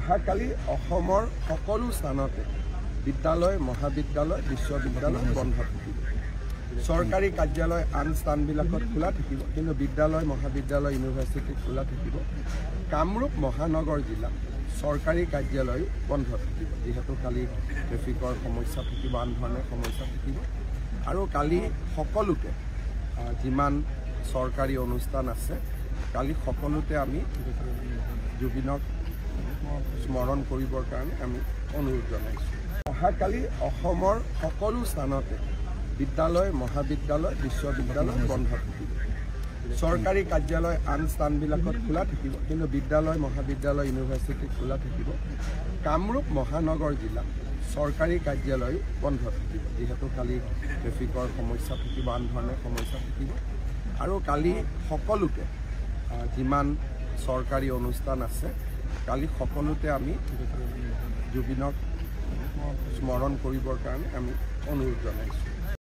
অহাকালি অসমৰ সকলো স্থানতে বিদ্যালয় মহাবিদ্যালয় বিশ্ববিদ্যালয় বন্ধ থাকিব। চৰকাৰী কাৰ্যালয় আন স্থানবিলাকত খোলা থাকিব, কিন্তু বিদ্যালয় মহাবিদ্যালয় ইউনিভাৰ্চিটি খোলা থাকিব। কামৰূপ মহানগৰ জিলাত চৰকাৰী কাৰ্যালয় বন্ধ থাকিব, যিহেতু কালি ট্ৰেফিকৰ সমস্যা থাকিব, আন ধৰণৰ সমস্যা থাকিব। আৰু কালি সকলোতে যিমান চৰকাৰী অনুষ্ঠান আছে কালি সকলোতে আমি জুবিনক স্মৰণ কৰিবৰ কাৰণে আমি অনুৰোধ জনাইছোঁ। অহাকালি অসমৰ সকলো স্থানতে বিদ্যালয় মহাবিদ্যালয় বিশ্ববিদ্যালয় বন্ধ থাকিব। চৰকাৰী কাৰ্যালয় আন স্থানবিলাকত খোলা থাকিব, কিন্তু বিদ্যালয় মহাবিদ্যালয় ইউনিভাৰ্চিটি খোলা থাকিব। কামৰূপ মহানগৰ জিলাত চৰকাৰী কাৰ্যালয় বন্ধ থাকিব, যিহেতু কালি ট্ৰেফিকৰ সমস্যা থাকিব, আন ধৰণৰ সমস্যা থাকিব। আৰু কালি সকলোতে যিমান চৰকাৰী অনুষ্ঠান আছে কালি সকলোতে আমি জুবিনক স্মৰণ কৰিবৰ কাৰণে আমি অনুৰোধ জনাইছোঁ।